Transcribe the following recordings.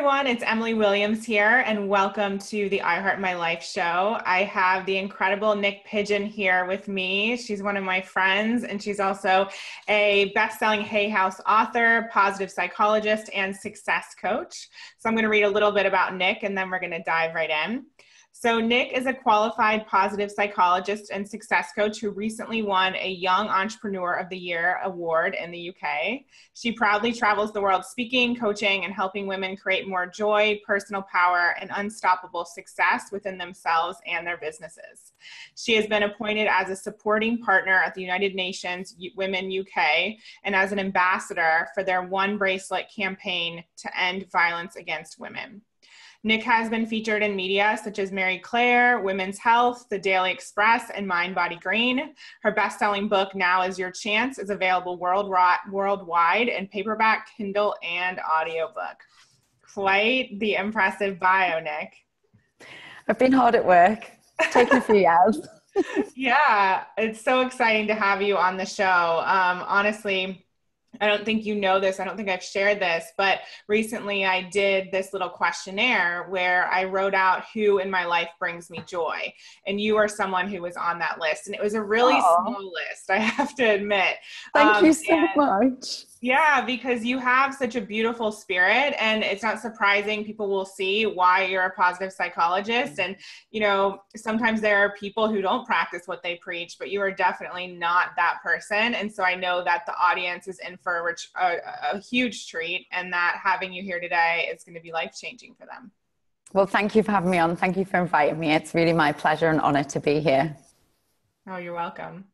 everyone, it's Emily Williams here, and welcome to the IHML Life Show. I have the incredible Niyc Pidgeon here with me. She's one of my friends, and she's also a best-selling Hay House author, positive psychologist, and success coach. So I'm going to read a little bit about Niyc, and then we're going to dive right in. So Niyc is a qualified positive psychologist and success coach who recently won a Young Entrepreneur of the Year award in the UK. She proudly travels the world speaking, coaching, and helping women create more joy, personal power, and unstoppable success within themselves and their businesses. She has been appointed as a supporting partner at the United Nations Women UK and as an ambassador for their One Bracelet campaign to end violence against women. Niyc has been featured in media such as Mary Claire, Women's Health, The Daily Express, and Mind, Body, Green. Her best-selling book, Now Is Your Chance, is available worldwide in paperback, Kindle, and audiobook. Quite the impressive bio, Niyc. I've been hard at work. It's taken a few years. Yeah, it's so exciting to have you on the show. Honestly, I don't think you know this. I don't think I've shared this, but recently I did this little questionnaire where I wrote out who in my life brings me joy. And you are someone who was on that list. And it was a really small list, I have to admit. Thank you so much. Yeah, because you have such a beautiful spirit, and it's not surprising people will see why you're a positive psychologist. And, you know, sometimes there are people who don't practice what they preach, but you are definitely not that person. And so I know that the audience is in for a huge treat, and that having you here today is going to be life-changing for them. Well, thank you for having me on. Thank you for inviting me. It's really my pleasure and honor to be here. Oh, you're welcome.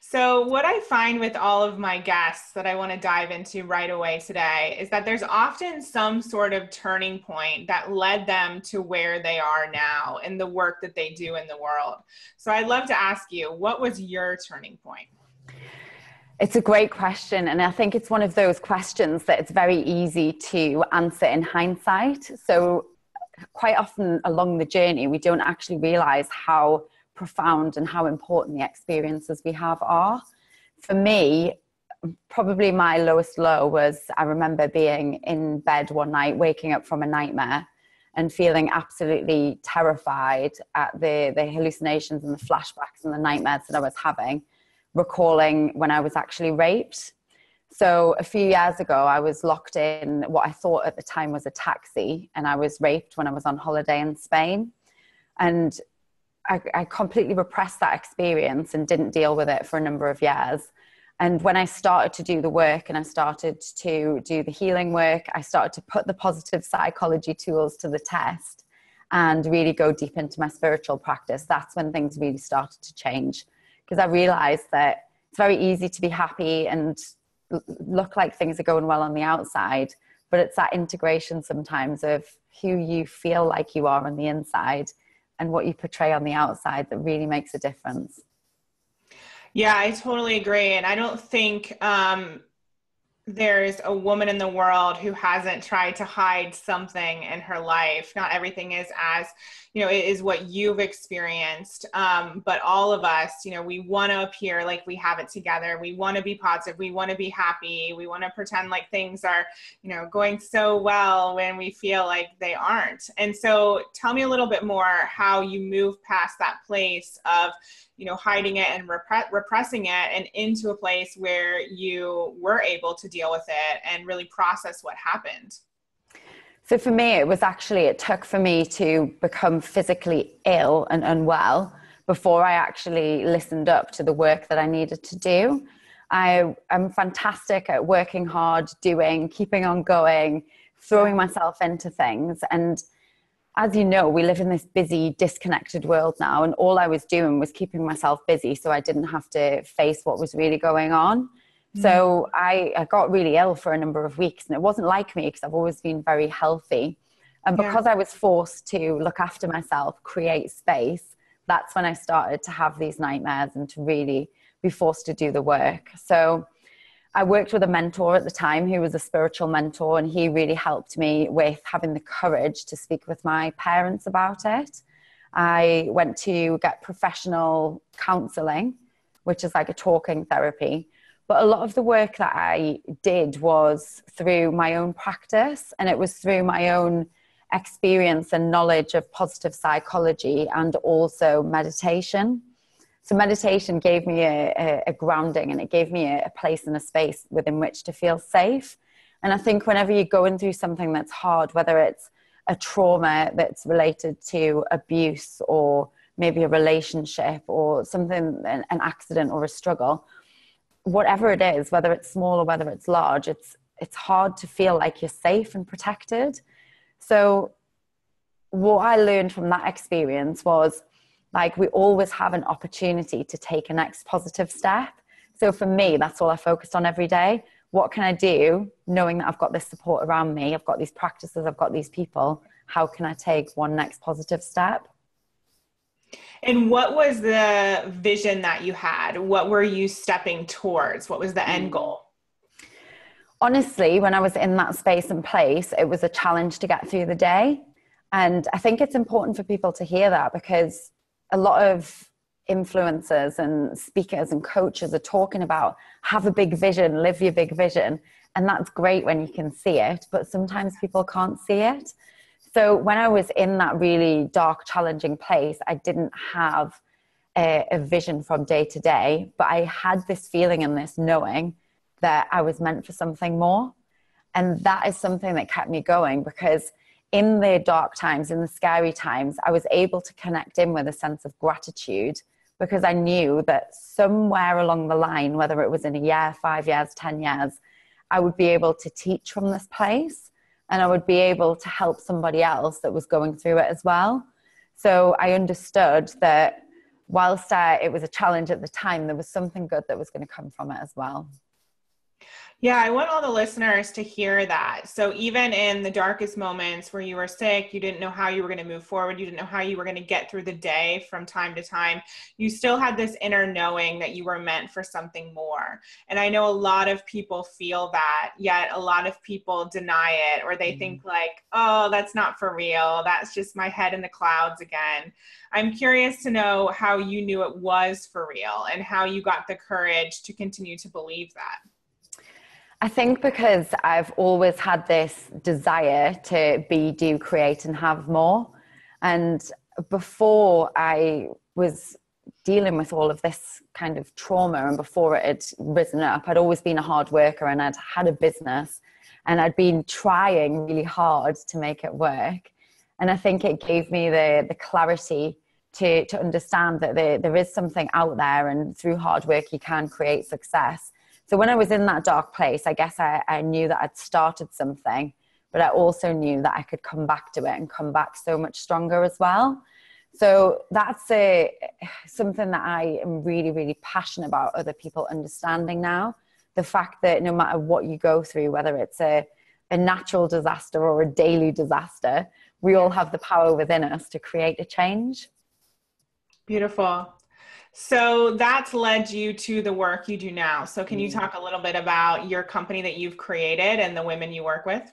So what I find with all of my guests that I want to dive into right away today is that there's often some sort of turning point that led them to where they are now in the work that they do in the world. So I'd love to ask you, what was your turning point? It's a great question. And I think it's one of those questions that it's very easy to answer in hindsight. So quite often along the journey, we don't actually realize how profound and how important the experiences we have are. For me, probably my lowest low was, I remember being in bed one night, waking up from a nightmare and feeling absolutely terrified at the hallucinations and the flashbacks and the nightmares that I was having, recalling when I was actually raped. So a few years ago, I was locked in what I thought at the time was a taxi, and I was raped when I was on holiday in Spain. And I completely repressed that experience and didn't deal with it for a number of years. And when I started to do the work and I started to do the healing work, I started to put the positive psychology tools to the test and really go deep into my spiritual practice. That's when things really started to change, because I realized that it's very easy to be happy and look like things are going well on the outside, but it's that integration sometimes of who you feel like you are on the inside and what you portray on the outside that really makes a difference. Yeah, I totally agree. And I don't think there's a woman in the world who hasn't tried to hide something in her life. Not everything is as, you know, it is what you've experienced. But all of us, you know, we want to appear like we have it together. We want to be positive. We want to be happy. We want to pretend like things are, you know, going so well when we feel like they aren't. And so tell me a little bit more how you move past that place of, you know, hiding it and repressing it and into a place where you were able to deal with it and really process what happened. So for me, it took for me to become physically ill and unwell before I actually listened up to the work that I needed to do. I'm fantastic at working hard, keeping on going, throwing myself into things. And as you know, we live in this busy, disconnected world now, and all I was doing was keeping myself busy so I didn't have to face what was really going on. So I got really ill for a number of weeks, and it wasn't like me because I've always been very healthy. And because I was forced to look after myself, create space, that's when I started to have these nightmares and to really be forced to do the work. So I worked with a mentor at the time who was a spiritual mentor, and he really helped me with having the courage to speak with my parents about it. I went to get professional counseling, which is like a talking therapy, But a lot of the work that I did was through my own practice, and it was through my own experience and knowledge of positive psychology and also meditation. So meditation gave me a grounding, and it gave me a place and a space within which to feel safe. And I think whenever you're going through something that's hard, whether it's a trauma that's related to abuse or maybe a relationship or something, an accident or a struggle, whatever it is, whether it's small or whether it's large, it's hard to feel like you're safe and protected. So what I learned from that experience was, like, we always have an opportunity to take a next positive step. So for me, that's all I focused on every day. What can I do knowing that I've got this support around me? I've got these practices, I've got these people. How can I take one next positive step? And what was the vision that you had? What were you stepping towards? What was the end goal? Honestly, when I was in that space and place, it was a challenge to get through the day. And I think it's important for people to hear that, because a lot of influencers and speakers and coaches are talking about have a big vision, live your big vision. And that's great when you can see it, but sometimes people can't see it. So when I was in that really dark, challenging place, I didn't have a vision from day to day, but I had this feeling and this knowing that I was meant for something more. And that is something that kept me going, because in the dark times, in the scary times, I was able to connect in with a sense of gratitude, because I knew that somewhere along the line, whether it was in a year, 5 years, 10 years, I would be able to teach from this place, and I would be able to help somebody else that was going through it as well. So I understood that whilst it was a challenge at the time, there was something good that was going to come from it as well. Yeah, I want all the listeners to hear that. So even in the darkest moments where you were sick, you didn't know how you were going to move forward, you didn't know how you were going to get through the day from time to time, you still had this inner knowing that you were meant for something more. And I know a lot of people feel that, yet a lot of people deny it, or they think like, oh, that's not for real. That's just my head in the clouds again. I'm curious to know how you knew it was for real and how you got the courage to continue to believe that. I think because I've always had this desire to be, do, create, and have more. And before I was dealing with all of this kind of trauma, and before it had risen up, I'd always been a hard worker, and I'd had a business, and I'd been trying really hard to make it work. And I think it gave me the clarity to understand that there is something out there, and through hard work you can create success. So when I was in that dark place, I guess I knew that I'd started something, but I also knew that I could come back to it and come back so much stronger as well. So that's something that I am really, really passionate about other people understanding now. The fact that no matter what you go through, whether it's a natural disaster or a daily disaster, we all have the power within us to create a change. Beautiful. So that's led you to the work you do now. So can you talk a little bit about your company that you've created and the women you work with?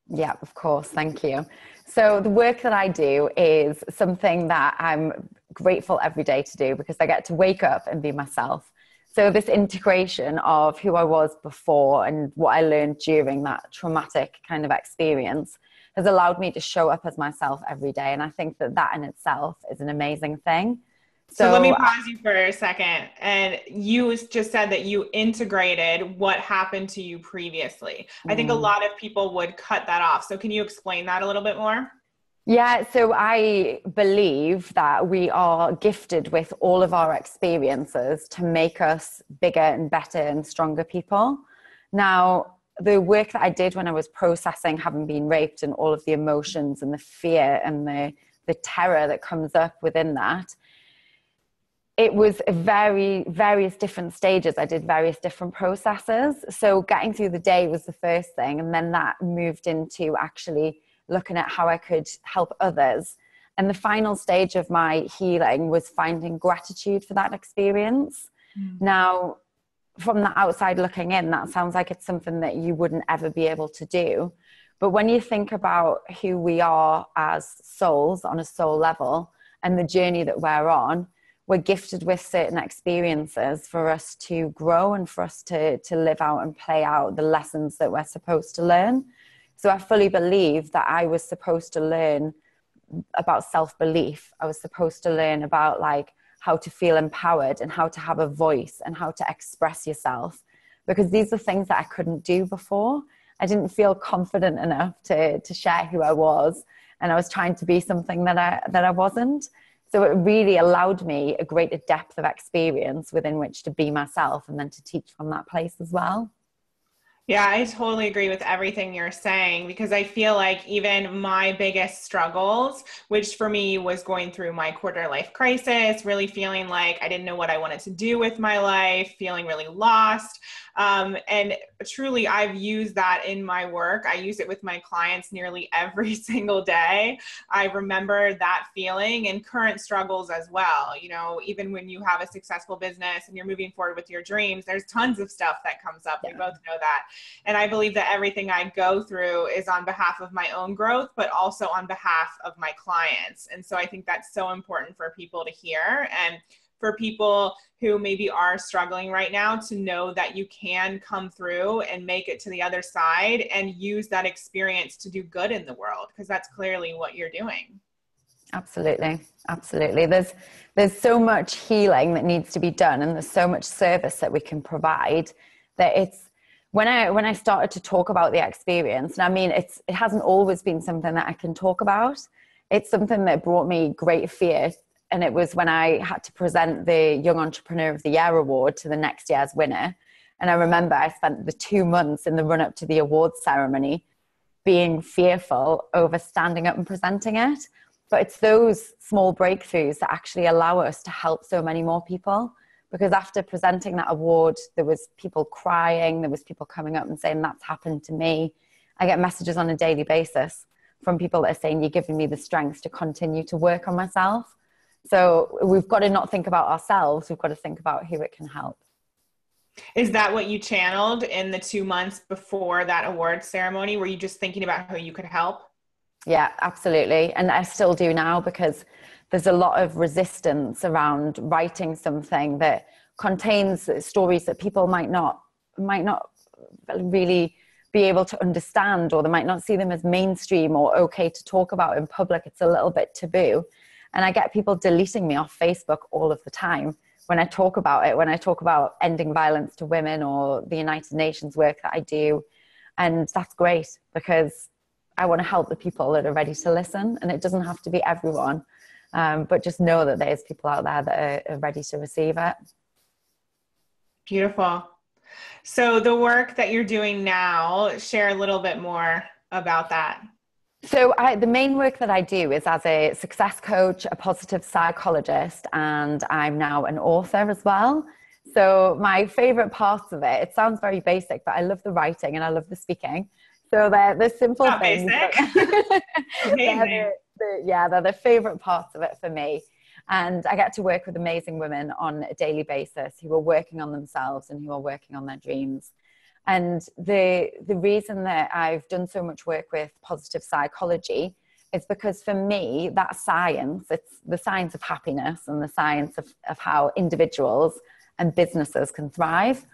Yeah, of course. Thank you. So the work that I do is something that I'm grateful every day to do, because I get to wake up and be myself. So this integration of who I was before and what I learned during that traumatic kind of experience has allowed me to show up as myself every day. And I think that in itself is an amazing thing. So let me pause you for a second. And you just said that you integrated what happened to you previously. I think a lot of people would cut that off. So can you explain that a little bit more? Yeah, so I believe that we are gifted with all of our experiences to make us bigger and better and stronger people. Now, the work that I did when I was processing having been raped and all of the emotions and the fear and the terror that comes up within that, it was various different stages. I did various different processes. So getting through the day was the first thing. And then that moved into actually looking at how I could help others. And the final stage of my healing was finding gratitude for that experience. Now, from the outside looking in, that sounds like it's something that you wouldn't ever be able to do. But when you think about who we are as souls on a soul level and the journey that we're on, we're gifted with certain experiences for us to grow and for us to live out and play out the lessons that we're supposed to learn. So I fully believe that I was supposed to learn about self-belief. I was supposed to learn about like how to feel empowered and how to have a voice and how to express yourself, because these are things that I couldn't do before. I didn't feel confident enough to share who I was, and I was trying to be something that I wasn't. So it really allowed me a greater depth of experience within which to be myself and then to teach from that place as well. Yeah, I totally agree with everything you're saying, because I feel like even my biggest struggles, which for me was going through my quarter life crisis, really feeling like I didn't know what I wanted to do with my life, feeling really lost. And truly, I've used that in my work. I use it with my clients nearly every single day. I remember that feeling and current struggles as well. You know, even when you have a successful business and you're moving forward with your dreams, there's tons of stuff that comes up. Yeah. We both know that. And I believe that everything I go through is on behalf of my own growth, but also on behalf of my clients. And so I think that's so important for people to hear, and for people who maybe are struggling right now to know that you can come through and make it to the other side and use that experience to do good in the world, because that's clearly what you're doing. Absolutely. Absolutely. There's so much healing that needs to be done, and there's so much service that we can provide, that it's, when I started to talk about the experience, and I mean, it hasn't always been something that I can talk about. It's something that brought me great fear. And it was when I had to present the Young Entrepreneur of the Year award to the next year's winner. And I remember I spent the 2 months in the run up to the awards ceremony being fearful over standing up and presenting it. But it's those small breakthroughs that actually allow us to help so many more people. Because after presenting that award, there was people crying, there was people coming up and saying, that's happened to me. I get messages on a daily basis from people that are saying, you're giving me the strength to continue to work on myself. So we've got to not think about ourselves, we've got to think about who it can help. Is that what you channeled in the 2 months before that award ceremony? Were you just thinking about who you could help? Yeah, absolutely. And I still do now, because there's a lot of resistance around writing something that contains stories that people might not really be able to understand, or they might not see them as mainstream or okay to talk about in public. It's a little bit taboo. And I get people deleting me off Facebook all of the time when I talk about it, when I talk about ending violence to women or the United Nations work that I do. And that's great, because I want to help the people that are ready to listen. And it doesn't have to be everyone, but just know that there's people out there that are ready to receive it. Beautiful. So the work that you're doing now, share a little bit more about that. So the main work that I do is as a success coach, a positive psychologist, and I'm now an author as well. So my favorite parts of it, it sounds very basic, but I love the writing and I love the speaking. So they're the simple things. They're the favorite parts of it for me. And I get to work with amazing women on a daily basis who are working on themselves and who are working on their dreams. And the reason that I've done so much work with positive psychology is because for me, that science, it's the science of happiness and the science of how individuals and businesses can thrive.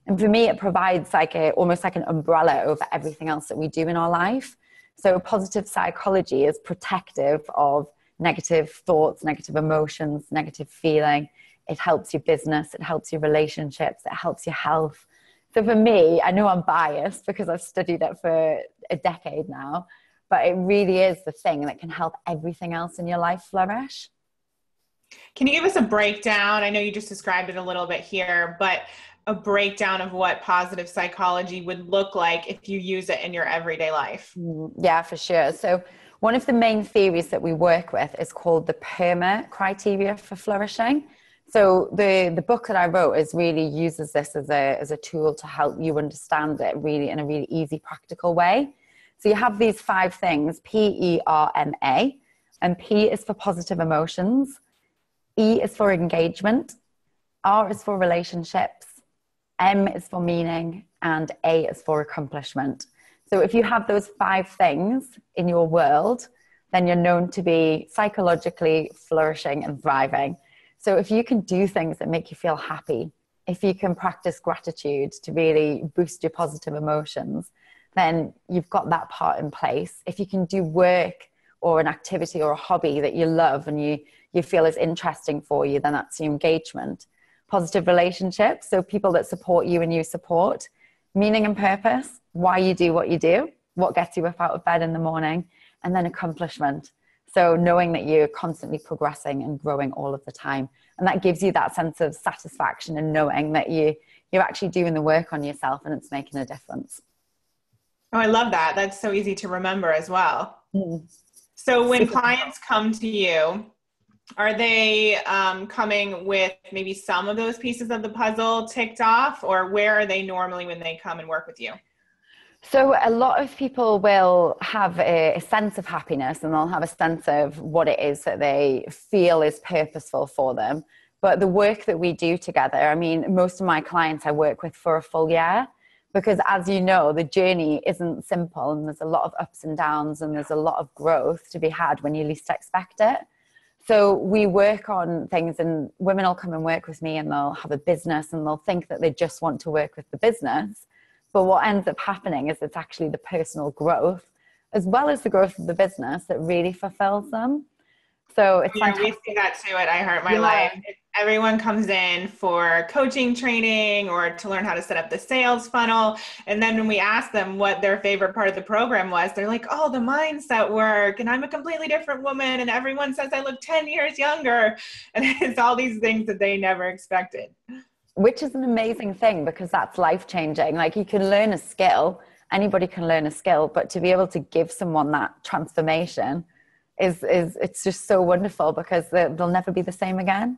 And for me, it provides almost like an umbrella over everything else that we do in our life. So positive psychology is protective of negative thoughts, negative emotions, negative feeling. It helps your business, it helps your relationships, it helps your health. So for me, I know I'm biased because I've studied it for a decade now, but it really is the thing that can help everything else in your life flourish. Can you give us a breakdown? I know you just described it a little bit here, but a breakdown of what positive psychology would look like if you use it in your everyday life. Yeah, for sure. So one of the main theories that we work with is called the PERMA criteria for flourishing. So the book that I wrote really uses this as a tool to help you understand it really in a really easy, practical way. So you have these 5 things, PERMA, and P is for positive emotions, E is for engagement, R is for relationships, M is for meaning, and A is for accomplishment. So if you have those 5 things in your world, then you're known to be psychologically flourishing and thriving. So if you can do things that make you feel happy, if you can practice gratitude to really boost your positive emotions, then you've got that part in place. If you can do work or an activity or a hobby that you love and you feel is interesting for you, then that's your engagement. Positive relationships, so people that support you and you support. Meaning and purpose, why you do, what gets you up out of bed in the morning, and then accomplishment. So knowing that you're constantly progressing and growing all of the time. And that gives you that sense of satisfaction and knowing that you're actually doing the work on yourself and it's making a difference. Oh, I love that. That's so easy to remember as well. Mm. So when clients come to you, are they coming with maybe some of those pieces of the puzzle ticked off, or where are they normally when they come and work with you? So a lot of people will have a sense of happiness and they'll have a sense of what it is that they feel is purposeful for them. But the work that we do together, I mean, most of my clients I work with for a full year, because as you know, the journey isn't simple and there's a lot of ups and downs and there's a lot of growth to be had when you least expect it. So we work on things, and women will come and work with me and they'll have a business and they'll think that they just want to work with the business. But what ends up happening is it's actually the personal growth as well as the growth of the business that really fulfills them. So it's we see that too at I Heart My Life. Everyone comes in for coaching training or to learn how to set up the sales funnel. And then when we ask them what their favorite part of the program was, they're like, oh, the mindset work. And I'm a completely different woman. And everyone says I look 10 years younger. And it's all these things that they never expected. Which is an amazing thing, because that's life-changing. Like, you can learn a skill, anybody can learn a skill, but to be able to give someone that transformation is it's just so wonderful, because they'll never be the same again.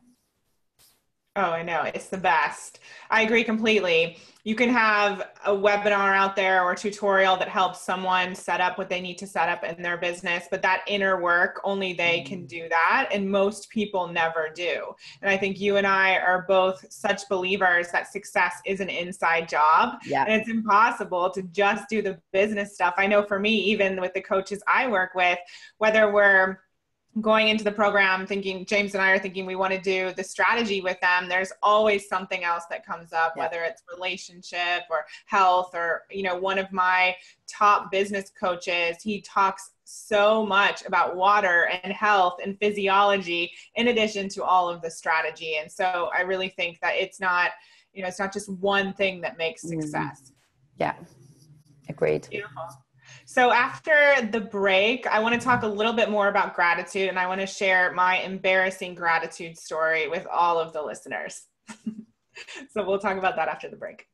Oh, I know. It's the best. I agree completely. You can have a webinar out there or a tutorial that helps someone set up what they need to set up in their business, but that inner work, only they can do that. And most people never do. And I think you and I are both such believers that success is an inside job. Yeah. And it's impossible to just do the business stuff. I know for me, even with the coaches I work with, whether we're going into the program thinking, James and I are thinking we want to do the strategy with them, there's always something else that comes up, whether it's relationship or health, or, one of my top business coaches, he talks so much about water and health and physiology in addition to all of the strategy. And so I really think that it's not just one thing that makes success. Yeah. Agreed. Beautiful. So after the break, I want to talk a little bit more about gratitude, and I want to share my embarrassing gratitude story with all of the listeners. So we'll talk about that after the break.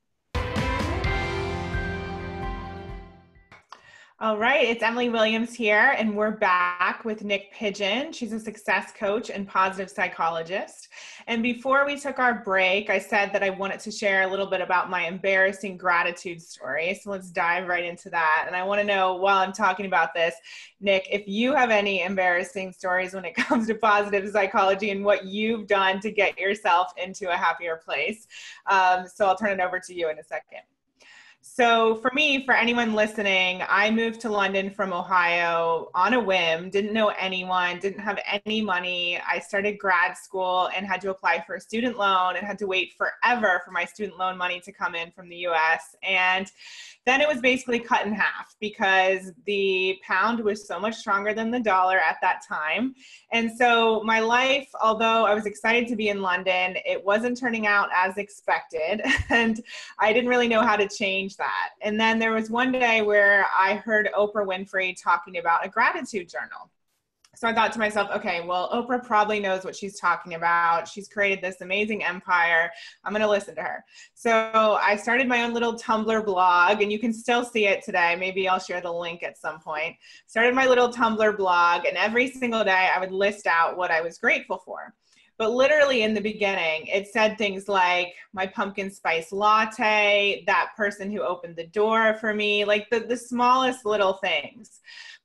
All right, it's Emily Williams here, and we're back with Niyc Pidgeon. She's a success coach and positive psychologist. And before we took our break, I said that I wanted to share a little bit about my embarrassing gratitude story. So let's dive right into that. And I want to know, while I'm talking about this, Niyc, if you have any embarrassing stories when it comes to positive psychology and what you've done to get yourself into a happier place. So I'll turn it over to you in a second. So for me, for anyone listening, I moved to London from Ohio on a whim, didn't know anyone, didn't have any money. I started grad school and had to apply for a student loan and had to wait forever for my student loan money to come in from the US. And then it was basically cut in half because the pound was so much stronger than the dollar at that time. And so my life, although I was excited to be in London, it wasn't turning out as expected. And I didn't really know how to change that. And then there was one day where I heard Oprah Winfrey talking about a gratitude journal. So I thought to myself, okay, well, Oprah probably knows what she's talking about. She's created this amazing empire. I'm going to listen to her. So I started my own little Tumblr blog, and you can still see it today. Maybe I'll share the link at some point. Started my little Tumblr blog, and every single day I would list out what I was grateful for. But literally in the beginning, it said things like my pumpkin spice latte, that person who opened the door for me, like the smallest little things.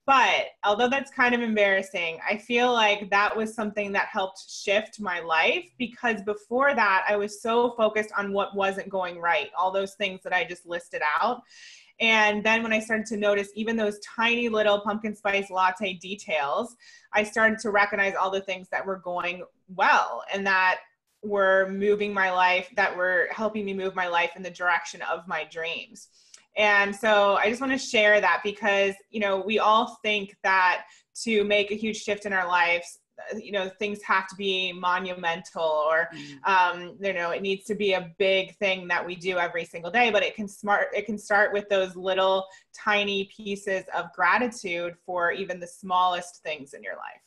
But although that's kind of embarrassing, I feel like that was something that helped shift my life, because before that, I was so focused on what wasn't going right, all those things that I just listed out. And then when I started to notice even those tiny little pumpkin spice latte details, I started to recognize all the things that were going well and that were moving my life, that were helping me move my life in the direction of my dreams. And so I just want to share that because, we all think that to make a huge shift in our lives, things have to be monumental or, it needs to be a big thing that we do every single day, but it can start with those little tiny pieces of gratitude for even the smallest things in your life.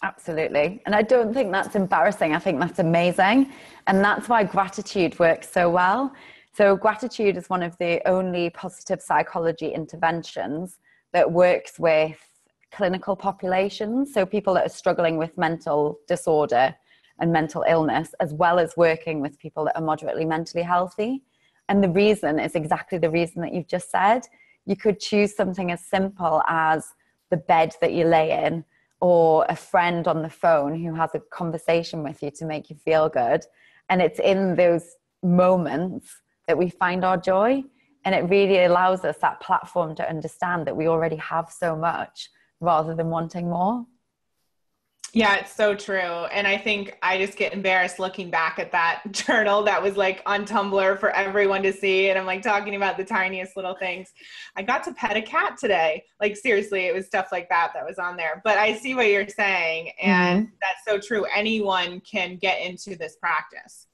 Absolutely. And I don't think that's embarrassing. I think that's amazing. And that's why gratitude works so well. So gratitude is one of the only positive psychology interventions that works with clinical populations. So people that are struggling with mental disorder and mental illness, as well as working with people that are moderately mentally healthy. And the reason is exactly the reason that you've just said. You could choose something as simple as the bed that you lay in, or a friend on the phone who has a conversation with you to make you feel good. And it's in those moments that we find our joy. And it really allows us that platform to understand that we already have so much rather than wanting more. Yeah, it's so true. And I think I just get embarrassed looking back at that journal that was like on Tumblr for everyone to see. And I'm like talking about the tiniest little things. I got to pet a cat today. Like seriously, it was stuff like that was on there. But I see what you're saying. And that's so true. Anyone can get into this practice.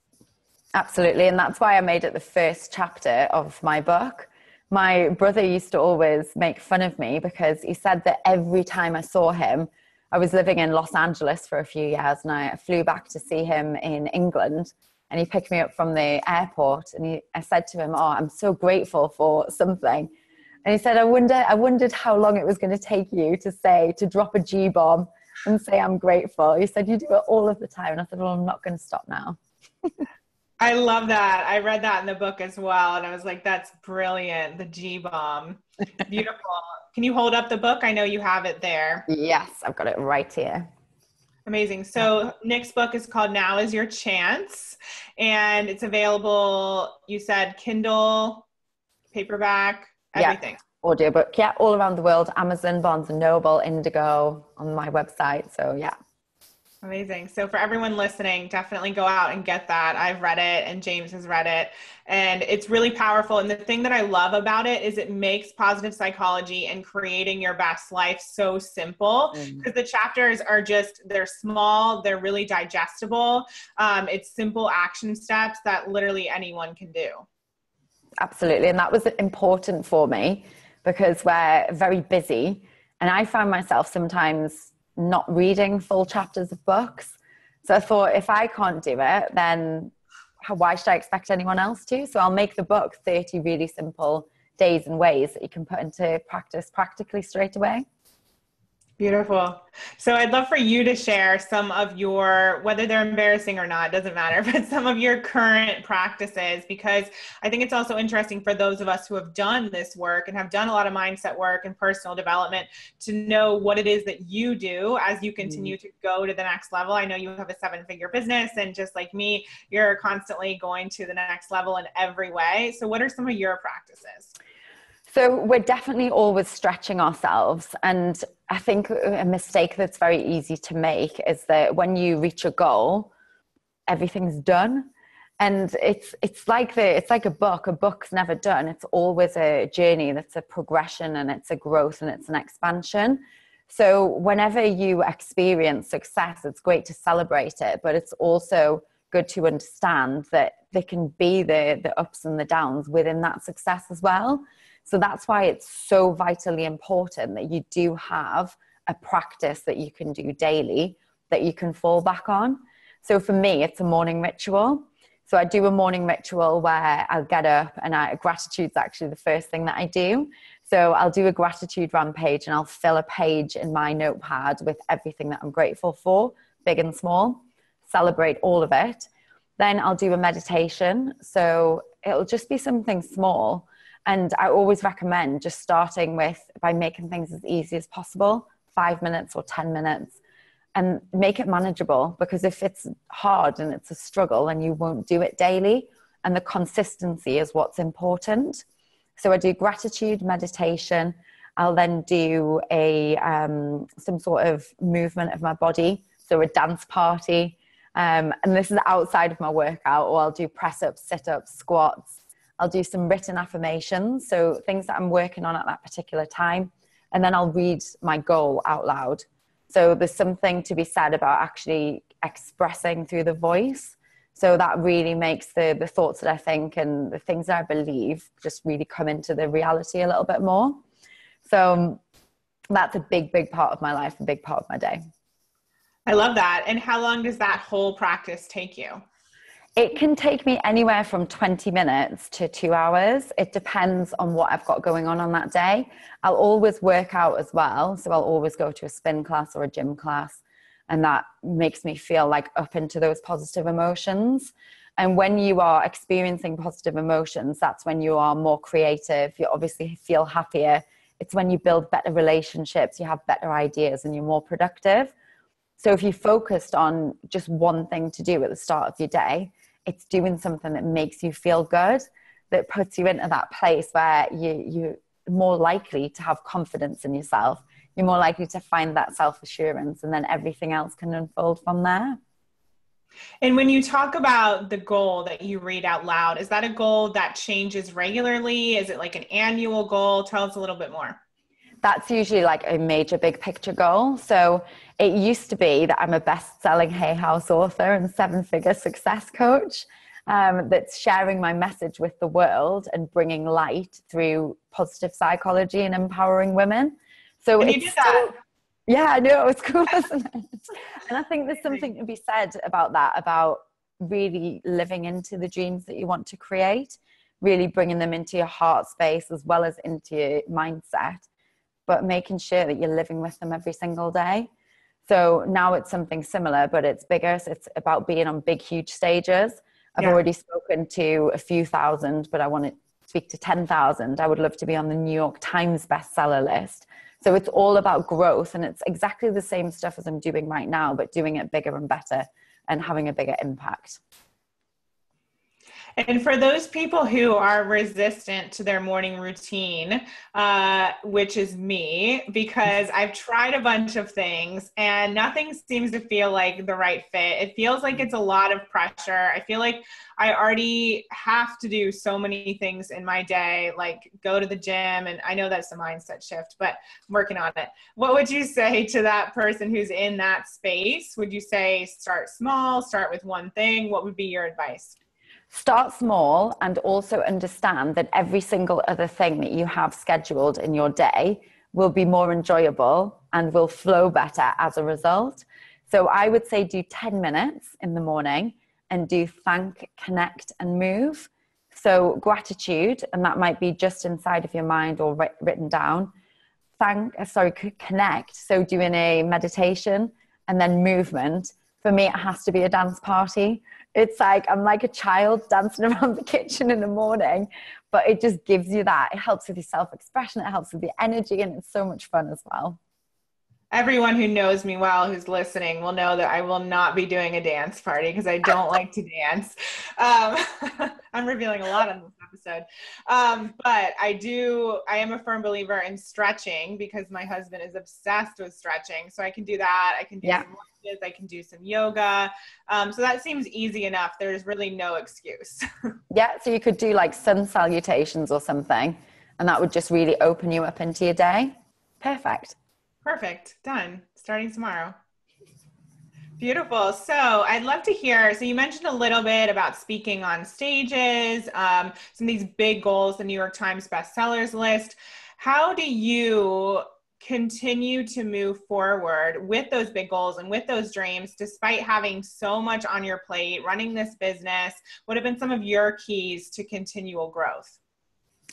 Absolutely. And that's why I made it the first chapter of my book. My brother used to always make fun of me because he said that every time I saw him, I was living in Los Angeles for a few years and I flew back to see him in England, and he picked me up from the airport and I said to him, I'm so grateful for something. And he said, I wondered how long it was going to take you to drop a G-bomb and say, I'm grateful. He said, you do it all of the time. And I said, well, I'm not going to stop now. I love that. I read that in the book as well. And I was like, that's brilliant. The G-bomb. Beautiful. Can you hold up the book? I know you have it there. Yes, I've got it right here. Amazing. So Niyc's book is called Now Is Your Chance. And it's available, you said Kindle, paperback, everything. Yeah. Audiobook. Yeah, all around the world. Amazon, Barnes & Noble, Indigo, on my website. So yeah. Amazing. So for everyone listening, definitely go out and get that. I've read it and James has read it, and it's really powerful. And the thing that I love about it is it makes positive psychology and creating your best life so simple, because the chapters are they're small, they're really digestible. It's simple action steps that literally anyone can do. Absolutely. And that was important for me because we're very busy, and I find myself sometimes not reading full chapters of books. So I thought, if I can't do it, then why should I expect anyone else to? So I'll make the book 30 really simple days and ways that you can put into practice practically straight away. Beautiful. So I'd love for you to share some of your, whether they're embarrassing or not, doesn't matter, but some of your current practices, because I think it's also interesting for those of us who have done this work and have done a lot of mindset work and personal development to know what it is that you do as you continue to go to the next level. I know you have a 7-figure business, and just like me, you're constantly going to the next level in every way. So what are some of your practices? So we're definitely always stretching ourselves. And I think a mistake that's very easy to make is that when you reach a goal, everything's done. And it's like a book. A book's never done. It's always a journey. That's a progression, and it's a growth, and it's an expansion. So whenever you experience success, it's great to celebrate it, but it's also good to understand that there can be the ups and the downs within that success as well. So that's why it's so vitally important that you do have a practice that you can do daily that you can fall back on. So for me, it's a morning ritual. So I do a morning ritual where I'll get up, and gratitude's actually the first thing that I do. So I'll do a gratitude rampage, and I'll fill a page in my notepad with everything that I'm grateful for, big and small, celebrate all of it. Then I'll do a meditation. So it'll just be something small. And I always recommend just starting by making things as easy as possible, 5 minutes or 10 minutes, and make it manageable, because if it's hard and it's a struggle, then you won't do it daily. And the consistency is what's important. So I do gratitude meditation. I'll then do some sort of movement of my body, so a dance party. And this is outside of my workout, or I'll do press-ups, sit-ups, squats. I'll do some written affirmations, so things that I'm working on at that particular time. And then I'll read my goal out loud. So there's something to be said about actually expressing through the voice. So that really makes the thoughts that I think and the things that I believe just really come into the reality a little bit more. So that's a big, big part of my life, a big part of my day. I love that. And how long does that whole practice take you? It can take me anywhere from 20 minutes to 2 hours. It depends on what I've got going on that day. I'll always work out as well. So I'll always go to a spin class or a gym class. And that makes me feel like up into those positive emotions. And when you are experiencing positive emotions, that's when you are more creative. You obviously feel happier. It's when you build better relationships, you have better ideas, and you're more productive. So if you focused on just one thing to do at the start of your day, it's doing something that makes you feel good, that puts you into that place where you're more likely to have confidence in yourself. You're more likely to find that self-assurance, and then everything else can unfold from there. And when you talk about the goal that you read out loud, is that a goal that changes regularly? Is it like an annual goal? Tell us a little bit more. That's usually like a major big picture goal. So it used to be that I'm a best-selling Hay House author and 7-figure success coach that's sharing my message with the world and bringing light through positive psychology and empowering women. So and you did that. Yeah, I know, it's cool, isn't it? And I think there's something to be said about that, about really living into the dreams that you want to create, really bringing them into your heart space as well as into your mindset, but making sure that you're living with them every single day. So now it's something similar, but it's bigger. So it's about being on big, huge stages. I've already spoken to a few thousand, but I want to speak to 10,000. I would love to be on the New York Times bestseller list. So it's all about growth, and it's exactly the same stuff as I'm doing right now, but doing it bigger and better and having a bigger impact. And for those people who are resistant to their morning routine, which is me, because I've tried a bunch of things and nothing seems to feel like the right fit. It feels like it's a lot of pressure. I feel like I already have to do so many things in my day, like go to the gym. And I know that's a mindset shift, but I'm working on it. What would you say to that person who's in that space? Would you say start small, start with one thing? What would be your advice? Start small, and also understand that every single other thing that you have scheduled in your day will be more enjoyable and will flow better as a result. So I would say do 10 minutes in the morning and do thank, connect, and move. So gratitude, and that might be just inside of your mind or written down. Connect. So doing a meditation, and then movement. For me, it has to be a dance party. It's like, I'm like a child dancing around the kitchen in the morning, but it just gives you that. It helps with your self-expression. It helps with the energy, and it's so much fun as well. Everyone who knows me well, who's listening, will know that I will not be doing a dance party because I don't like to dance. I'm revealing a lot on this episode. But I am a firm believer in stretching because my husband is obsessed with stretching. So I can do that. I can do some lunges, I can do some yoga. So that seems easy enough. There's really no excuse. Yeah, so you could do like sun salutations or something, and that would just really open you up into your day. Perfect. Perfect. Done. Starting tomorrow. Beautiful. So I'd love to hear, so you mentioned a little bit about speaking on stages, some of these big goals, the New York Times bestsellers list. How do you continue to move forward with those big goals and with those dreams, despite having so much on your plate, running this business? What have been some of your keys to continual growth?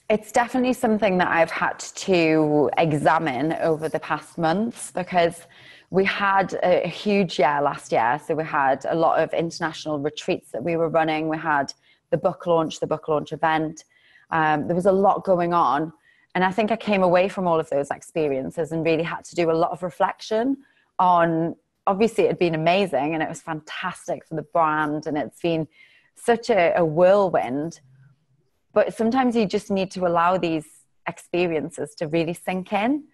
It's definitely something that I've had to examine over the past months, because we had a huge year last year. So we had a lot of international retreats that we were running. We had the book launch event. There was a lot going on. And I think I came away from all of those experiences and really had to do a lot of reflection on, obviously it had been amazing and it was fantastic for the brand and it's been such a whirlwind. But sometimes you just need to allow these experiences to really sink in.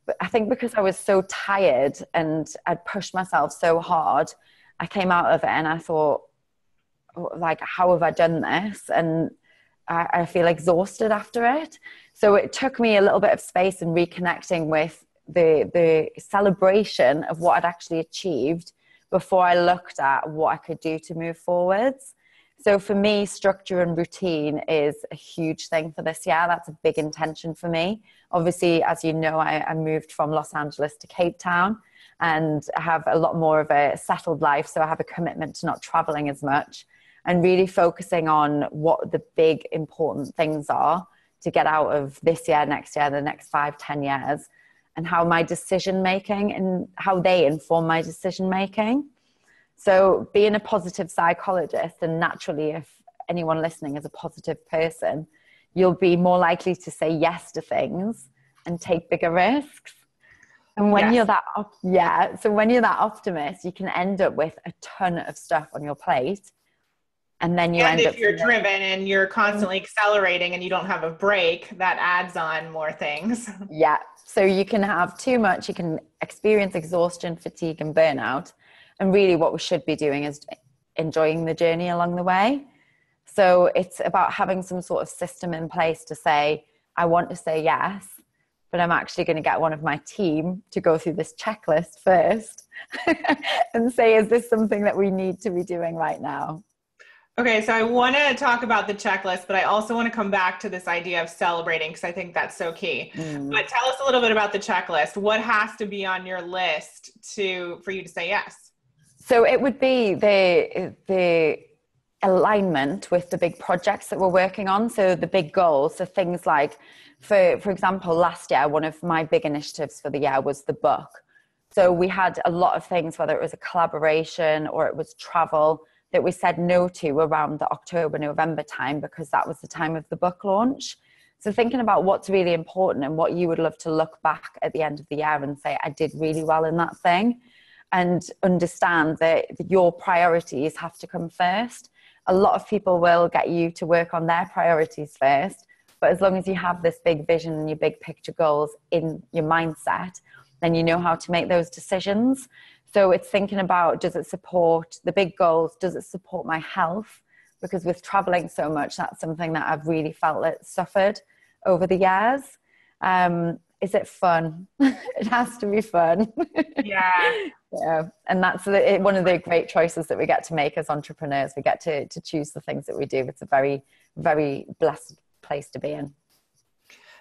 But I think because I was so tired and I'd pushed myself so hard, I came out of it and I thought, like, how have I done this? And I feel exhausted after it. So it took me a little bit of space and reconnecting with the celebration of what I'd actually achieved before I looked at what I could do to move forwards. So for me, structure and routine is a huge thing for this year. That's a big intention for me. Obviously, as you know, I moved from Los Angeles to Cape Town and I have a lot more of a settled life. So I have a commitment to not traveling as much and really focusing on what the big important things are to get out of this year, next year, the next 5-10 years, and how my decision making and how they inform my decision making. So being a positive psychologist, and naturally if anyone listening is a positive person, you'll be more likely to say yes to things and take bigger risks. And when you're that, so when you're that optimist, you can end up with a ton of stuff on your plate. And then you end up, if you're driven and you're constantly accelerating and you don't have a break, that adds on more things. Yeah. So you can have too much, you can experience exhaustion, fatigue, and burnout. And really what we should be doing is enjoying the journey along the way. So it's about having some sort of system in place to say, I want to say yes, but I'm actually going to get one of my team to go through this checklist first and say, is this something that we need to be doing right now? Okay, so I want to talk about the checklist, but I also want to come back to this idea of celebrating because I think that's so key. But tell us a little bit about the checklist. What has to be on your list for you to say yes? So it would be the alignment with the big projects that we're working on. So the big goals. So things like, for example, last year, one of my big initiatives for the year was the book. So we had a lot of things, whether it was a collaboration or it was travel, that we said no to around the October, November time, because that was the time of the book launch. So thinking about what's really important and what you would love to look back at the end of the year and say, I did really well in that thing, and understand that your priorities have to come first. A lot of people will get you to work on their priorities first, but as long as you have this big vision and your big picture goals in your mindset, then you know how to make those decisions. So it's thinking about, does it support the big goals? Does it support my health? Because with traveling so much, that's something that I've really felt it suffered over the years. Is it fun? It has to be fun. Yeah. Yeah. And that's one of the great choices that we get to make as entrepreneurs. We get to choose the things that we do. It's a very, very blessed place to be in.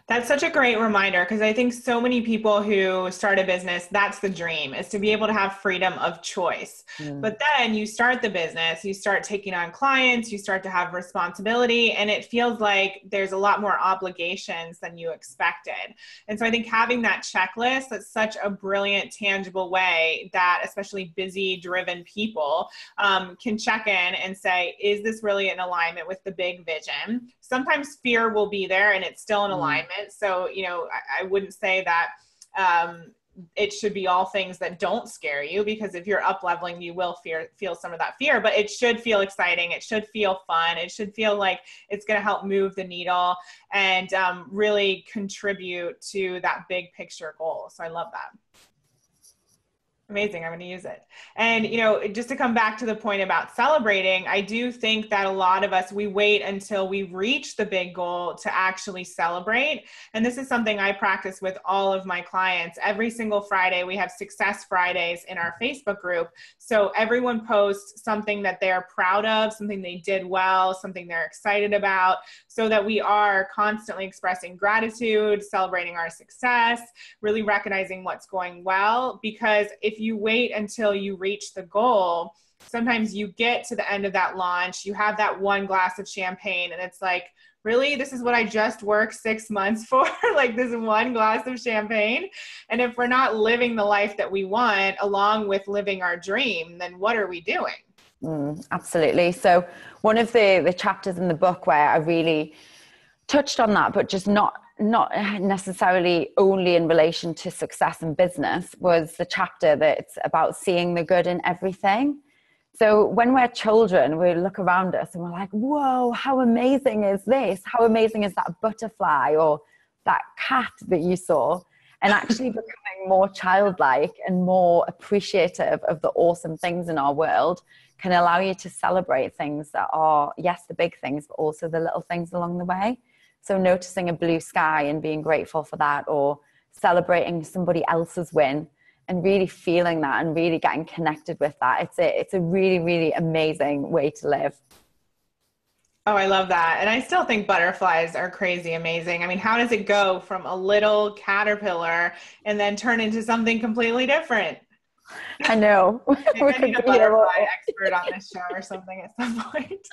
That's such a great reminder, because I think so many people who start a business, that's the dream, is to be able to have freedom of choice. But then you start the business, you start taking on clients, you start to have responsibility, and it feels like there's a lot more obligations than you expected. And so I think having that checklist, that's such a brilliant, tangible way that especially busy, driven people can check in and say, is this really in alignment with the big vision? Sometimes fear will be there and it's still in alignment. So, I wouldn't say that it should be all things that don't scare you, because if you're up leveling, you will feel some of that fear, but it should feel exciting. It should feel fun. It should feel like it's going to help move the needle and really contribute to that big picture goal. So I love that. Amazing. I'm going to use it. And, just to come back to the point about celebrating, I do think that a lot of us, we wait until we reach the big goal to actually celebrate. And this is something I practice with all of my clients. Every single Friday, we have Success Fridays in our Facebook group. So everyone posts something that they're proud of, something they did well, something they're excited about, so that we are constantly expressing gratitude, celebrating our success, really recognizing what's going well. Because if you wait until you reach the goal, sometimes you get to the end of that launch, you have that one glass of champagne, and it's like, really, this is what I just worked 6 months for? Like this one glass of champagne? And if we're not living the life that we want along with living our dream, then what are we doing? Absolutely. So one of the chapters in the book where I really touched on that, but just not necessarily only in relation to success in business, was the chapter that's about seeing the good in everything. So when we're children, we look around us and we're like, whoa, how amazing is this? How amazing is that butterfly or that cat that you saw? And actually becoming more childlike and more appreciative of the awesome things in our world can allow you to celebrate things that are, yes, the big things, but also the little things along the way. So noticing a blue sky and being grateful for that, or celebrating somebody else's win and really feeling that and really getting connected with that. It's a really, really amazing way to live. Oh, I love that. And I still think butterflies are crazy amazing. I mean, how does it go from a little caterpillar and then turn into something completely different? I know. Maybe I need a butterfly expert on this show or something at some point.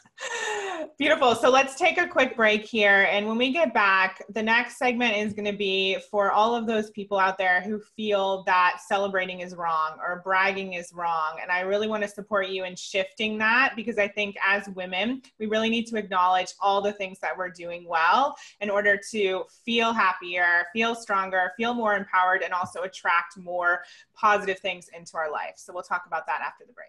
Beautiful. So let's take a quick break here. And when we get back, the next segment is going to be for all of those people out there who feel that celebrating is wrong or bragging is wrong. And I really want to support you in shifting that, because I think as women, we really need to acknowledge all the things that we're doing well in order to feel happier, feel stronger, feel more empowered, and also attract more positive things into our life. So we'll talk about that after the break.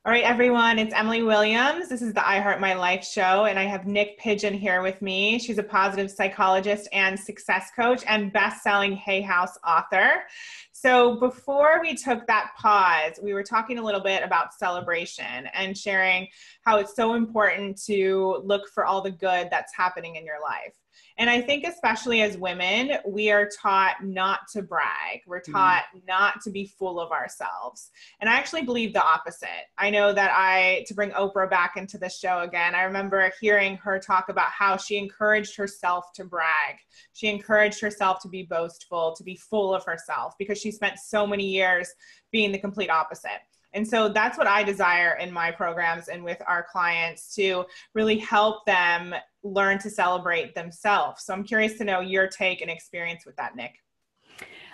All right, everyone, it's Emily Williams. This is the I Heart My Life show, and I have Niyc Pidgeon here with me. She's a positive psychologist and success coach and best-selling Hay House author. So before we took that pause, we were talking a little bit about celebration and sharing how it's so important to look for all the good that's happening in your life. And I think especially as women, we are taught not to brag. We're taught not to be full of ourselves. And I actually believe the opposite. I know that to bring Oprah back into the show again, I remember hearing her talk about how she encouraged herself to brag. She encouraged herself to be boastful, to be full of herself, because she spent so many years being the complete opposite. And so that's what I desire in my programs and with our clients, to really help them learn to celebrate themselves. So I'm curious to know your take and experience with that, Niyc.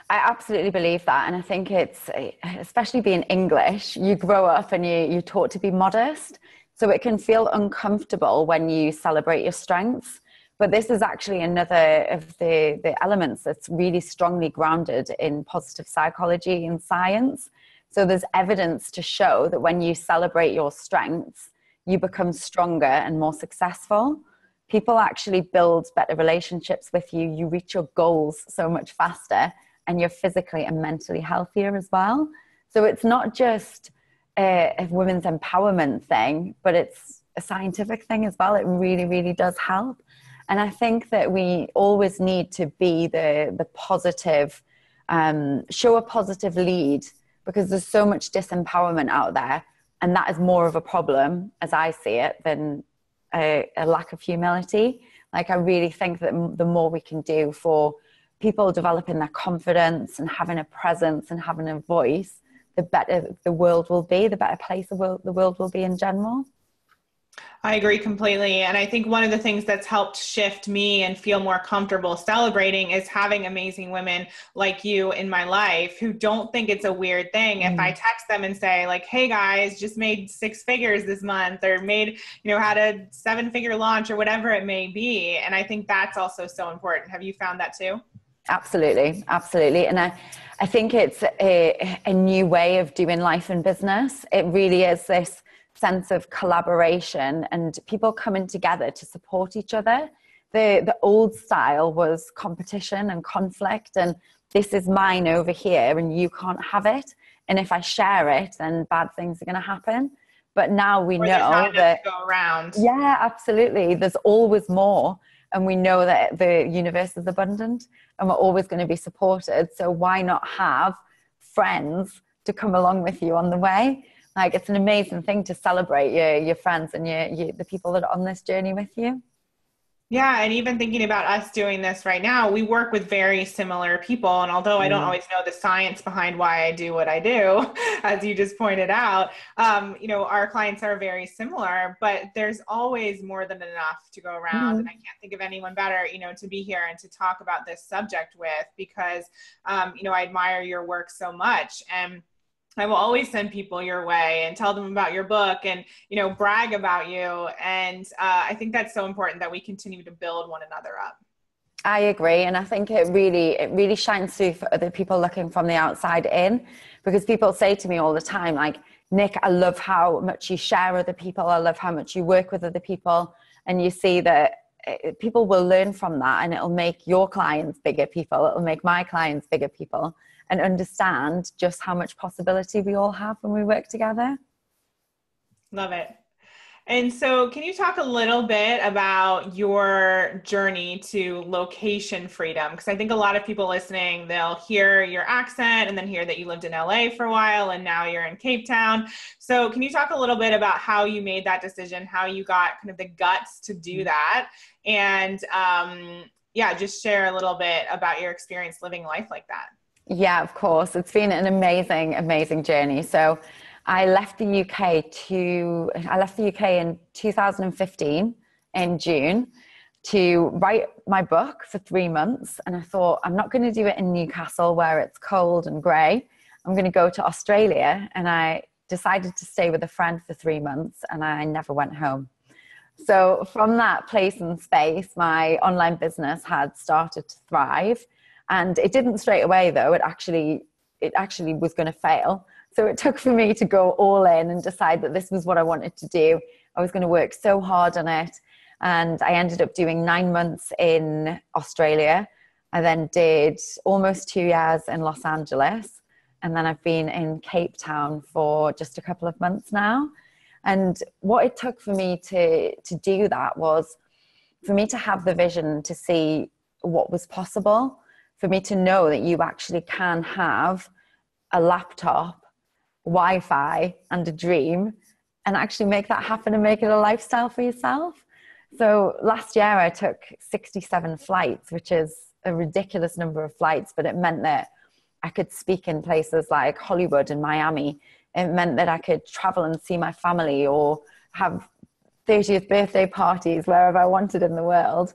I absolutely believe that. And I think it's, especially being English, you grow up and you're taught to be modest. So it can feel uncomfortable when you celebrate your strengths. But this is actually another of the elements that's really strongly grounded in positive psychology and science. So there's evidence to show that when you celebrate your strengths, you become stronger and more successful. People actually build better relationships with you. You reach your goals so much faster, and you're physically and mentally healthier as well. So it's not just a women's empowerment thing, but it's a scientific thing as well. It really, really does help. And I think that we always need to be the positive, show a positive lead, because there's so much disempowerment out there. And that is more of a problem, as I see it, than a lack of humility. Like, I really think that the more we can do for people developing their confidence and having a presence and having a voice, the better the world will be, the better place the world will be in general. I agree completely. And I think one of the things that's helped shift me and feel more comfortable celebrating is having amazing women like you in my life who don't think it's a weird thing if I text them and say, like, hey guys, just made 6 figures this month, or made, had a 7-figure launch, or whatever it may be. And I think that's also so important. Have you found that too? Absolutely. Absolutely. And I think it's a new way of doing life and business. It really is this sense of collaboration and people coming together to support each other. The old style was competition and conflict, and this is mine over here and you can't have it. And if I share it, then bad things are going to happen. But now we know that go around. Yeah, absolutely. There's always more. And we know that the universe is abundant and we're always going to be supported. So why not have friends to come along with you on the way? Like, it's an amazing thing to celebrate your friends and the people that are on this journey with you. Yeah. And even thinking about us doing this right now, we work with very similar people. And although I don't always know the science behind why I do what I do, as you just pointed out, our clients are very similar, but there's always more than enough to go around. And I can't think of anyone better, to be here and to talk about this subject with, because, I admire your work so much. And I will always send people your way and tell them about your book and, brag about you. And I think that's so important that we continue to build one another up. I agree. And I think it really shines through for other people looking from the outside in, because people say to me all the time, like, Nick, I love how much you share other people. I love how much you work with other people. And you see that people will learn from that, and it'll make your clients bigger people. It'll make my clients bigger people, and understand just how much possibility we all have when we work together. Love it. And so can you talk a little bit about your journey to location freedom? Because I think a lot of people listening, they'll hear your accent and then hear that you lived in LA for a while and now you're in Cape Town. So can you talk a little bit about how you made that decision, how you got kind of the guts to do that? And yeah, just share a little bit about your experience living life like that. Yeah, of course. It's been an amazing, amazing journey. So I left the UK in 2015 in June to write my book for 3 months. And I thought, I'm not going to do it in Newcastle where it's cold and grey. I'm going to go to Australia. And I decided to stay with a friend for 3 months, and I never went home. So from that place and space, my online business had started to thrive. And it didn't straight away, though. It actually was going to fail. So it took for me to go all in and decide that this was what I wanted to do. I was going to work so hard on it. And I ended up doing 9 months in Australia. I then did almost 2 years in Los Angeles. And then I've been in Cape Town for just a couple of months now. And what it took for me to do that was for me to have the vision to see what was possible, for me to know that you actually can have a laptop, Wi-Fi, and a dream, and actually make that happen and make it a lifestyle for yourself. So last year I took 67 flights, which is a ridiculous number of flights, but it meant that I could speak in places like Hollywood and Miami. It meant that I could travel and see my family or have 30th birthday parties wherever I wanted in the world.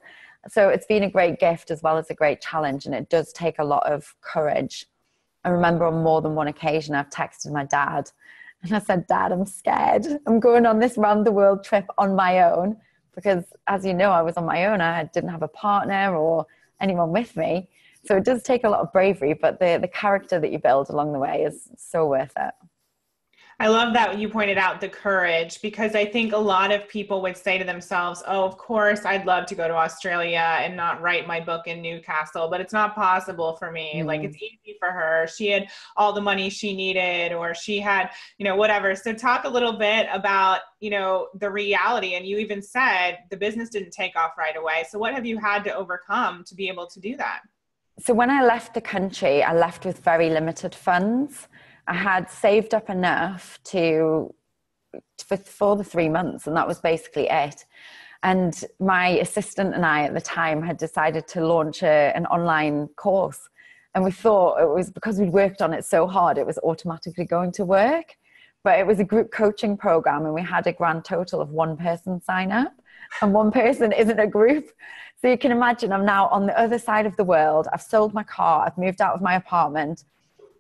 So it's been a great gift as well as a great challenge, and it does take a lot of courage. I remember on more than one occasion I've texted my dad and I said, Dad, I'm scared. I'm going on this round the world trip on my own, because as you know, I was on my own. I didn't have a partner or anyone with me. So it does take a lot of bravery, but the character that you build along the way is so worth it. I love that you pointed out the courage, because I think a lot of people would say to themselves, oh, of course, I'd love to go to Australia and not write my book in Newcastle, but it's not possible for me. Like, it's easy for her. She had all the money she needed, or she had, whatever. So talk a little bit about, the reality. And you even said the business didn't take off right away. So what have you had to overcome to be able to do that? So when I left the country, I left with very limited funds. I had saved up enough for the 3 months, and that was basically it. And my assistant and I at the time had decided to launch an online course. And we thought it was because we'd worked on it so hard, it was automatically going to work. But it was a group coaching program, and we had a grand total of 1 person sign up, and 1 person isn't a group. So you can imagine I'm now on the other side of the world. I've sold my car. I've moved out of my apartment.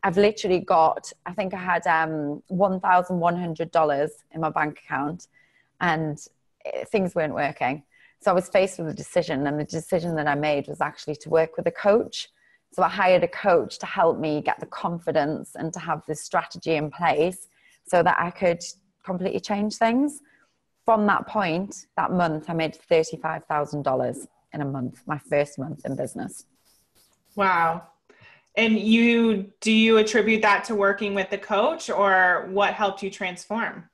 I've literally got, I think I had $1,100 in my bank account, and things weren't working. So I was faced with a decision, and the decision that I made was actually to work with a coach. So I hired a coach to help me get the confidence and to have this strategy in place so that I could completely change things. From that point, that month, I made $35,000 in a month, my first month in business. Wow. And do you attribute that to working with the coach, or what helped you transform?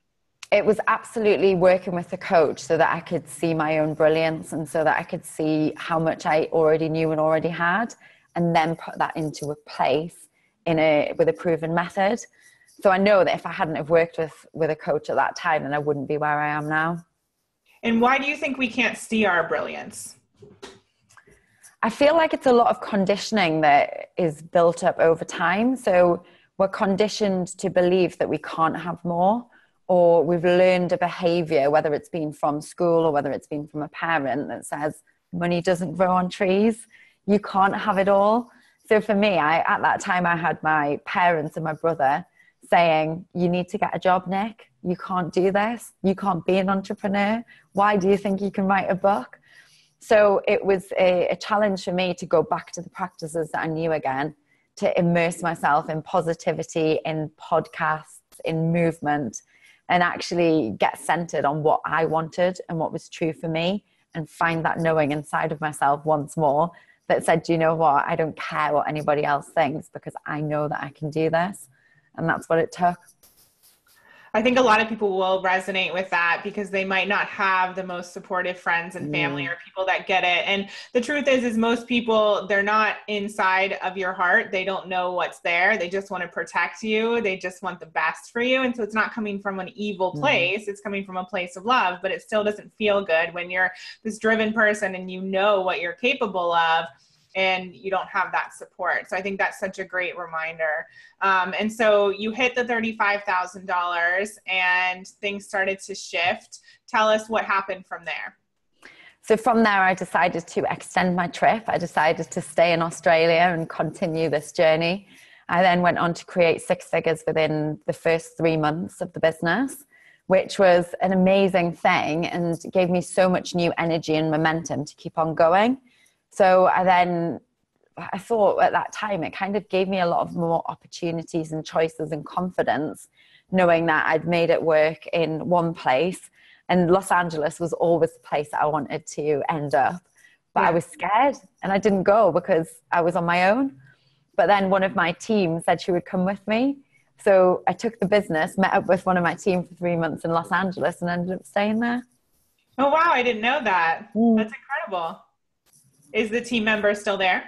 It was absolutely working with the coach so that I could see my own brilliance, and so that I could see how much I already knew and already had, and then put that into a place with a proven method. So I know that if I hadn't have worked with a coach at that time, then I wouldn't be where I am now. And why do you think we can't see our brilliance? I feel like it's a lot of conditioning that is built up over time. So we're conditioned to believe that we can't have more, or we've learned a behavior, whether it's been from school or whether it's been from a parent, that says money doesn't grow on trees. You can't have it all. So for me, at that time, I had my parents and my brother saying, you need to get a job, Nick. You can't do this. You can't be an entrepreneur. Why do you think you can write a book? So it was a challenge for me to go back to the practices that I knew again, to immerse myself in positivity, in podcasts, in movement, and actually get centered on what I wanted and what was true for me, and find that knowing inside of myself once more that said, you know what, I don't care what anybody else thinks because I know that I can do this. And that's what it took. I think a lot of people will resonate with that because they might not have the most supportive friends and family or people that get it. And the truth is most people, they're not inside of your heart. They don't know what's there. They just want to protect you. They just want the best for you. And so it's not coming from an evil place. It's coming from a place of love, but it still doesn't feel good when you're this driven person and you know what you're capable of, and you don't have that support. So I think that's such a great reminder. And so you hit the $35,000 and things started to shift. Tell us what happened from there. So from there, I decided to extend my trip. I decided to stay in Australia and continue this journey. I then went on to create 6 figures within the first 3 months of the business, which was an amazing thing and gave me so much new energy and momentum to keep on going. So I thought at that time, it kind of gave me a lot of more opportunities and choices and confidence, knowing that I'd made it work in one place. And Los Angeles was always the place that I wanted to end up. But I was scared and I didn't go because I was on my own. But then one of my team said she would come with me. So I took the business, met up with one of my team for 3 months in Los Angeles and ended up staying there. Oh, wow. I didn't know that. That's incredible. Is the team member still there?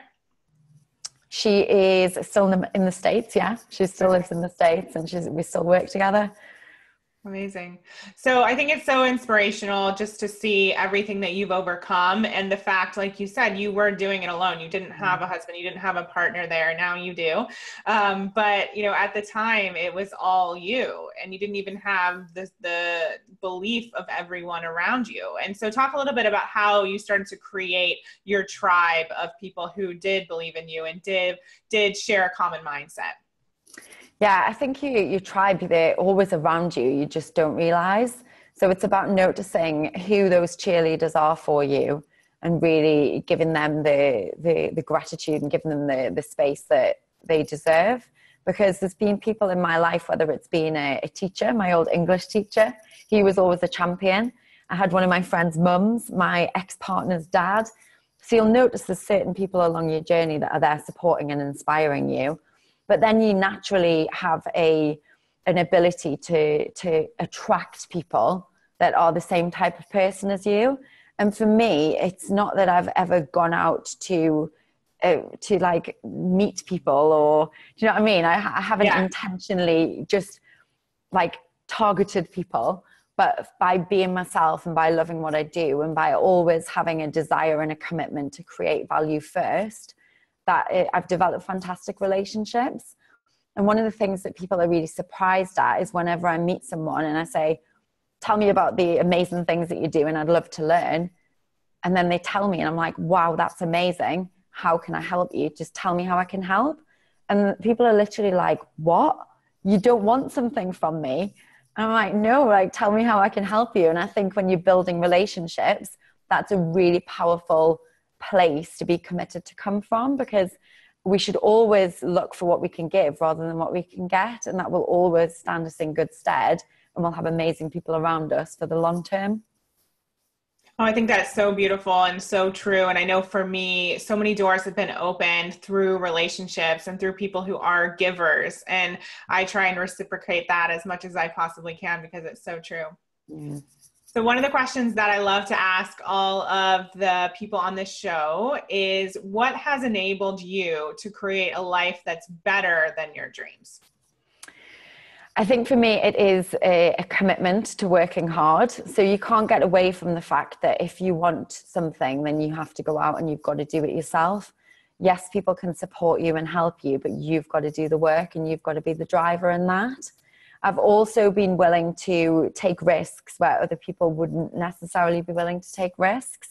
She is still in the States. Yeah. She still lives in the States and we still work together. Amazing. So I think it's so inspirational just to see everything that you've overcome, and the fact, like you said, you were doing it alone. You didn't have a husband, you didn't have a partner there. Now you do. But you know, at the time it was all you, and you didn't even have the belief of everyone around you. And so talk a little bit about how you started to create your tribe of people who did believe in you and did share a common mindset. Yeah, I think your tribe, they're always around you. You just don't realize. So it's about noticing who those cheerleaders are for you and really giving them the gratitude and giving them the space that they deserve. Because there's been people in my life, whether it's been a teacher, my old English teacher, he was always a champion. I had one of my friend's mums, my ex-partner's dad. So you'll notice there's certain people along your journey that are there supporting and inspiring you. But then you naturally have an ability to attract people that are the same type of person as you. And for me, it's not that I've ever gone out to like meet people, or do you know what I mean? I haven't intentionally just like targeted people, but by being myself and by loving what I do and by always having a desire and a commitment to create value first, I've developed fantastic relationships. And one of the things that people are really surprised at is whenever I meet someone and I say, tell me about the amazing things that you do and I'd love to learn. And then they tell me and I'm like, wow, that's amazing. How can I help you? Just tell me how I can help. And people are literally like, what? You don't want something from me? And I'm like, no, like, tell me how I can help you. And I think when you're building relationships, that's a really powerful place to be committed to come from, because we should always look for what we can give rather than what we can get, and that will always stand us in good stead, and we'll have amazing people around us for the long term. Oh, I think that's so beautiful and so true. And I know for me, so many doors have been opened through relationships and through people who are givers, and I try and reciprocate that as much as I possibly can because it's so true. So one of the questions that I love to ask all of the people on this show is, what has enabled you to create a life that's better than your dreams? I think for me, it is a commitment to working hard. So you can't get away from the fact that if you want something, then you have to go out and you've got to do it yourself. Yes, people can support you and help you, but you've got to do the work and you've got to be the driver in that. I've also been willing to take risks where other people wouldn't necessarily be willing to take risks.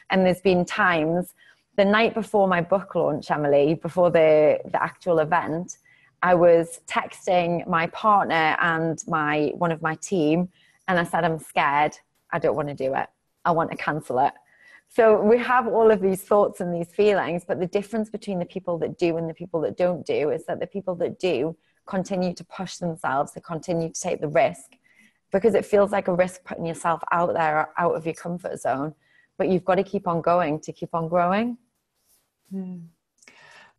And there's been times, the night before my book launch, Emily, before the actual event, I was texting my partner and one of my team, and I said, I'm scared. I don't want to do it. I want to cancel it. So we have all of these thoughts and these feelings, but the difference between the people that do and the people that don't do is that the people that do continue to push themselves, they continue to take the risk, because it feels like a risk putting yourself out there, out of your comfort zone, but you've got to keep on going to keep on growing.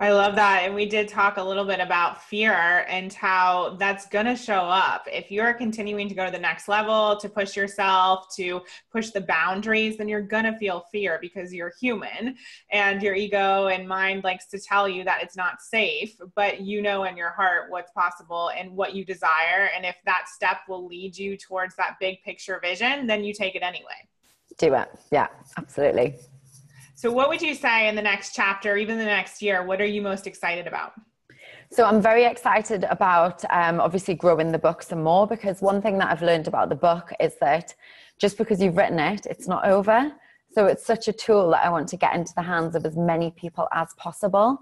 I love that. And we did talk a little bit about fear and how that's going to show up. If you're continuing to go to the next level, to push yourself, to push the boundaries, then you're going to feel fear because you're human and your ego and mind likes to tell you that it's not safe, but you know in your heart what's possible and what you desire. And if that step will lead you towards that big picture vision, then you take it anyway. Do it. Yeah, absolutely. So what would you say in the next chapter, even the next year, what are you most excited about? So I'm very excited about obviously growing the book some more, because one thing that I've learned about the book is that just because you've written it, it's not over. So it's such a tool that I want to get into the hands of as many people as possible.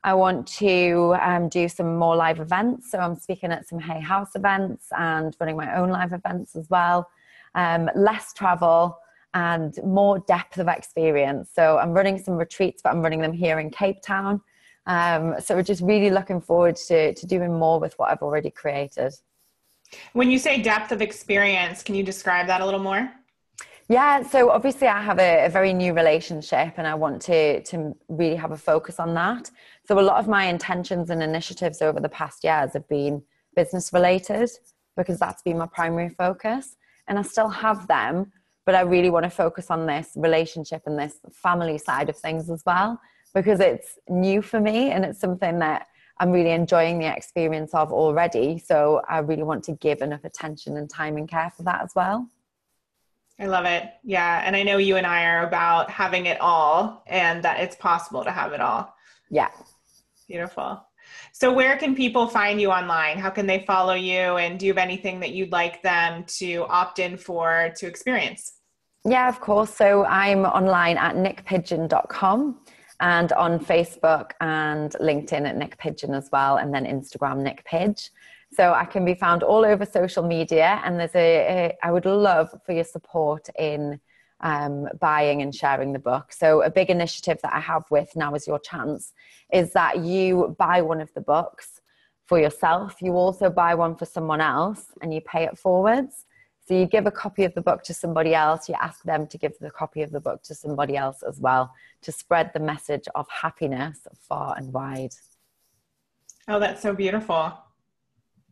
I want to do some more live events. So I'm speaking at some Hay House events and running my own live events as well. Less travel and more depth of experience. So I'm running some retreats, but I'm running them here in Cape Town. So we're just really looking forward to doing more with what I've already created. When you say depth of experience, can you describe that a little more? Yeah, so obviously I have a very new relationship and I want to really have a focus on that. So a lot of my intentions and initiatives over the past years have been business related, because that's been my primary focus. And I still have them, but I really want to focus on this relationship and this family side of things as well, because it's new for me and it's something that I'm really enjoying the experience of already. So I really want to give enough attention and time and care for that as well. I love it. Yeah. And I know you and I are about having it all and that it's possible to have it all. Yeah. Beautiful. So where can people find you online? How can they follow you? And do you have anything that you'd like them to opt in for to experience? Yeah, of course. So I'm online at nicpidgeon.com and on Facebook and LinkedIn at Niyc Pidgeon as well. And then Instagram, Niyc Pidge. So I can be found all over social media. And I would love for your support in buying and sharing the book. So a big initiative that I have with Now Is Your Chance is that you buy one of the books for yourself. You also buy one for someone else and you pay it forwards. So you give a copy of the book to somebody else. You ask them to give the copy of the book to somebody else as well, to spread the message of happiness far and wide. Oh, that's so beautiful.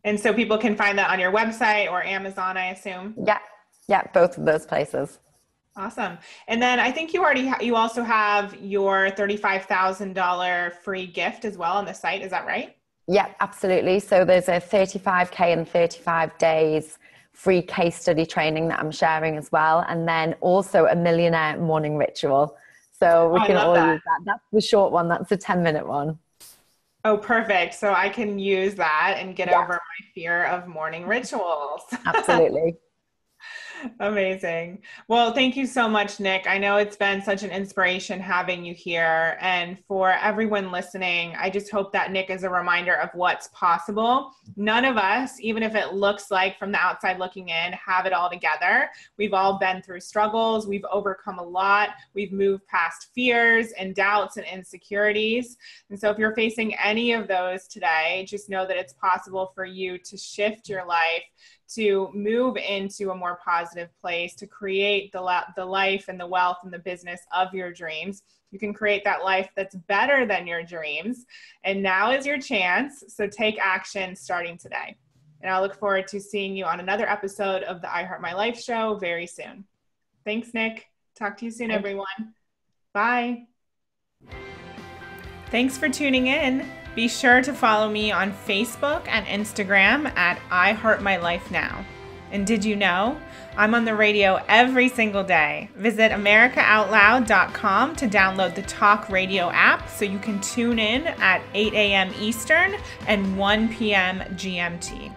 And so people can find that on your website or Amazon, I assume? Yeah, both of those places. Awesome. And then I think you also have your $35,000 free gift as well on the site. Is that right? Yeah, absolutely. So there's a 35K and 35 days free case study training that I'm sharing as well. And then also a millionaire morning ritual. So we can all use that. That's the short one. That's the 10-minute one. Oh, perfect. So I can use that and get over my fear of morning rituals. Absolutely. Amazing. Well, thank you so much, Niyc. I know it's been such an inspiration having you here. And for everyone listening, I just hope that Niyc is a reminder of what's possible. None of us, even if it looks like from the outside looking in, have it all together. We've all been through struggles. We've overcome a lot. We've moved past fears and doubts and insecurities. And so if you're facing any of those today, just know that it's possible for you to shift your life, to move into a more positive place, to create the life and the wealth and the business of your dreams. You can create that life that's better than your dreams. And now is your chance. So take action starting today. And I look forward to seeing you on another episode of the I Heart My Life show very soon. Thanks, Niyc. Talk to you soon, everyone. Bye. Thanks for tuning in. Be sure to follow me on Facebook and Instagram at I Heart My Life Now. And did you know I'm on the radio every single day? Visit americaoutloud.com to download the Talk Radio app so you can tune in at 8 a.m. Eastern and 1 p.m. GMT.